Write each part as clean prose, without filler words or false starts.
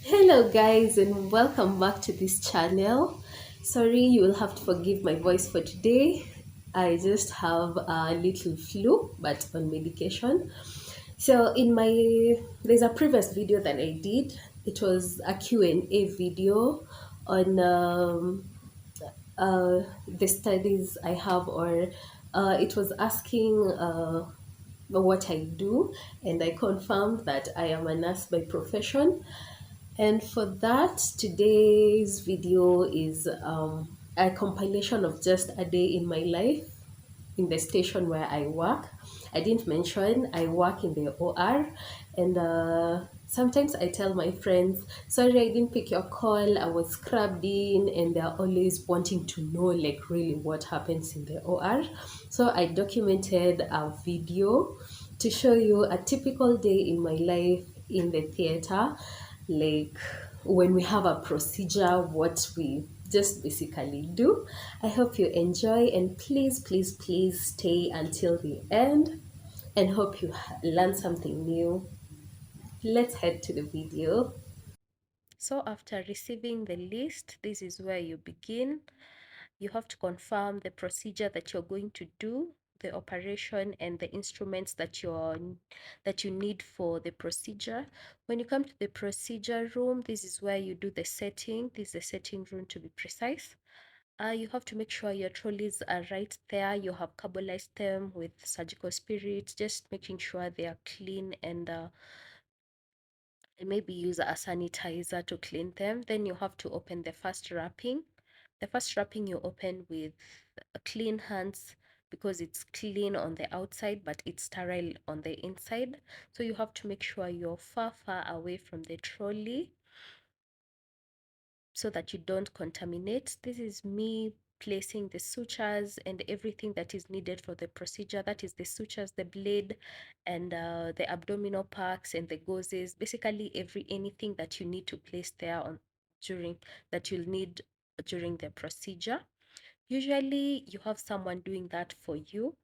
Hello, guys, and welcome back to this channel. Sorry, you will have to forgive my voice for today. I just have a little flu, but on medication. So, there's a previous video that I did. It was a Q&A video on the studies I have, or it was asking what I do, and I confirmed that I am a nurse by profession. And for that, today's video is a compilation of just a day in my life in the station where I work. I didn't mention I work in the OR, and sometimes I tell my friends, sorry, I didn't pick your call, I was scrubbed in, and they're always wanting to know, like, really what happens in the OR. So I documented a video to show you a typical day in my life in the theater, like when we have a procedure, what we just basically do. I hope you enjoy, and please, please, please stay until the end and hope you learn something new. Let's head to the video. So after receiving the list, this is where you begin. You have to confirm the procedure that you're going to do, the operation, and the instruments that you need for the procedure. When you come to the procedure room, this is where you do the setting. This is the setting room, to be precise. You have to make sure your trolleys are right there. You have carbolized them with surgical spirit, just making sure they are clean, and maybe use a sanitizer to clean them. Then you have to open the first wrapping. The first wrapping you open with clean hands, because it's clean on the outside but it's sterile on the inside. So you have to make sure you're far, far away from the trolley so that you don't contaminate. This is me placing the sutures and everything that is needed for the procedure. That is the sutures, the blade, and the abdominal packs and the gauzes. Basically, anything that you need to place there on during that you'll need during the procedure. Usually, you have someone doing that for you.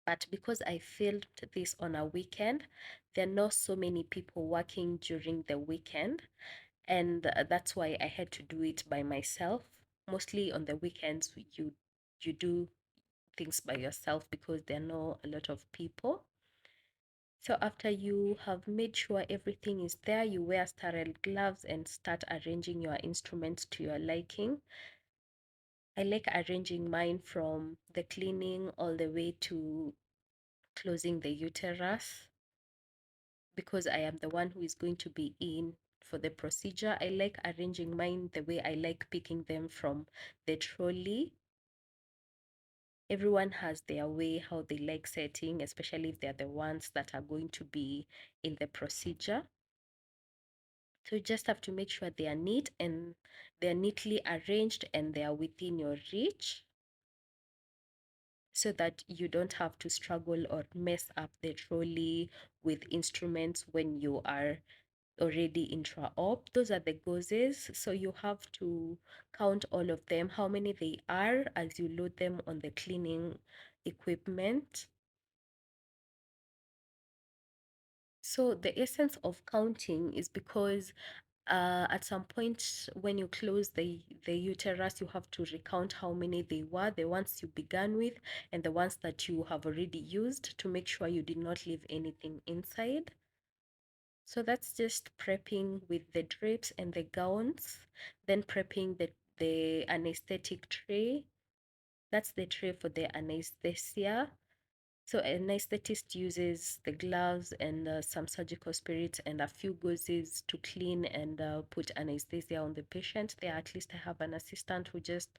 But because I filmed this on a weekend, there are not so many people working during the weekend, and that's why I had to do it by myself. Mostly on the weekends, you do things by yourself because there are not a lot of people. So after you have made sure everything is there, you wear sterile gloves and start arranging your instruments to your liking. I like arranging mine from the cleaning all the way to closing the uterus, because I am the one who is going to be in for the procedure. I like arranging mine the way I like picking them from the trolley. Everyone has their way how they like setting, especially if they're the ones that are going to be in the procedure. So you just have to make sure they are neat and they're neatly arranged and they are within your reach, so that you don't have to struggle or mess up the trolley with instruments when you are already intra-op. Those are the gauzes. So you have to count all of them, how many they are, as you load them on the cleaning equipment. So the essence of counting is because at some point when you close the uterus, you have to recount how many they were, the ones you began with and the ones that you have already used, to make sure you did not leave anything inside. So that's just prepping with the drapes and the gowns, then prepping the anesthetic tray. That's the tray for the anesthesia. So an anesthetist uses the gloves and some surgical spirits and a few gauzes to clean and put anesthesia on the patient. There, at least I have an assistant who just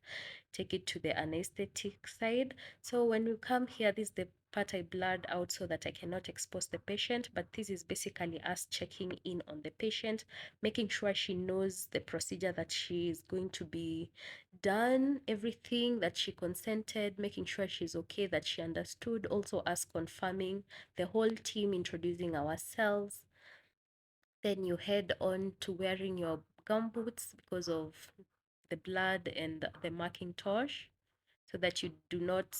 take it to the anesthetic side. So when we come here, this is the part I blurred out so that I cannot expose the patient, but this is basically us checking in on the patient, making sure she knows the procedure that she is going to be done, everything that she consented, making sure she's okay, that she understood, also us confirming, the whole team introducing ourselves. Then you head on to wearing your gumboots because of the blood and the Macintosh, so that you do not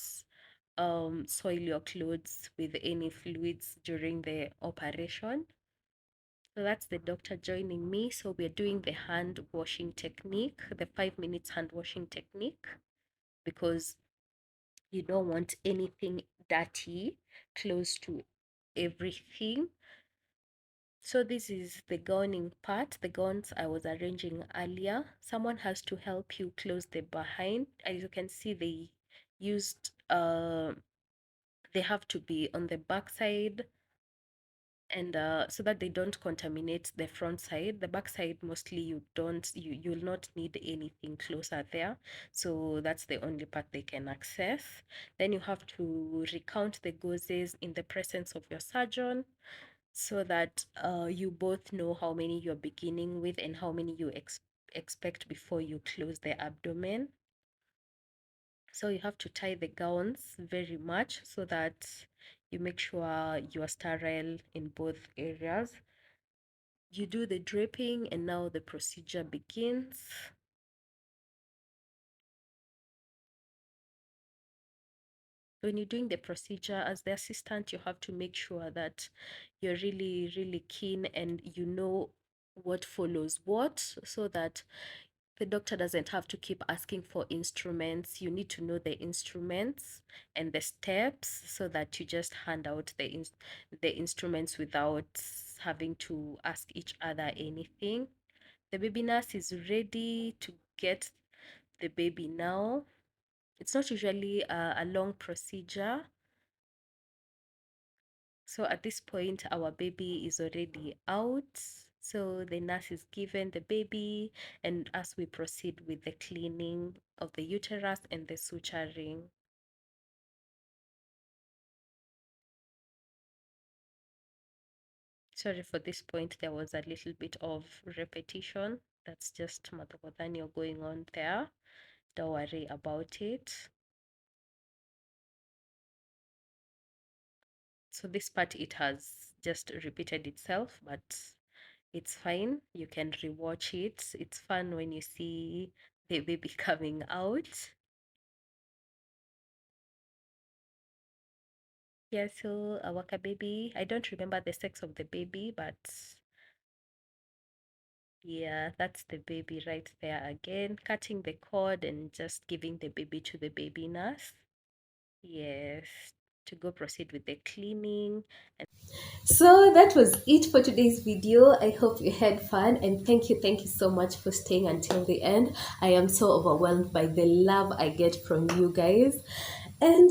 soil your clothes with any fluids during the operation. So that's the doctor joining me. So we're doing the hand washing technique, the 5 minutes hand washing technique, because you don't want anything dirty close to everything. So this is the gowning part, the gowns I was arranging earlier. Someone has to help you close the behind. As you can see, used they have to be on the back side, and so that they don't contaminate the front side. The back side, mostly you'll not need anything closer there, so that's the only part they can access. Then you have to recount the gauzes in the presence of your surgeon, so that you both know how many you're beginning with and how many you expect before you close the abdomen. So you have to tie the gowns very much so that you make sure you are sterile in both areas. You do the draping, and now the procedure begins. When you're doing the procedure, as the assistant, you have to make sure that you're really, really keen and you know what follows what, so that the doctor doesn't have to keep asking for instruments. You need to know the instruments and the steps, so that you just hand out the instruments without having to ask each other anything. The baby nurse is ready to get the baby now. It's not usually a long procedure. So at this point, our baby is already out. So the nurse is given the baby, and as we proceed with the cleaning of the uterus and the suturing. Sorry for this point, there was a little bit of repetition. That's just Matakotanyo going on there. Don't worry about it. So this part, it has just repeated itself, but it's fine. You can rewatch it. It's fun when you see the baby coming out. Yeah, so a waka baby. I don't remember the sex of the baby, but yeah, that's the baby right there again. Cutting the cord and just giving the baby to the baby nurse. Yes, to go proceed with the cleaning. So that was it for today's video. I hope you had fun, and thank you so much for staying until the end. I am so overwhelmed by the love I get from you guys. And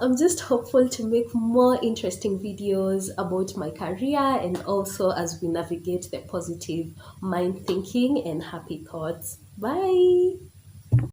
I'm just hopeful to make more interesting videos about my career, and also as we navigate the positive mind thinking and happy thoughts. Bye.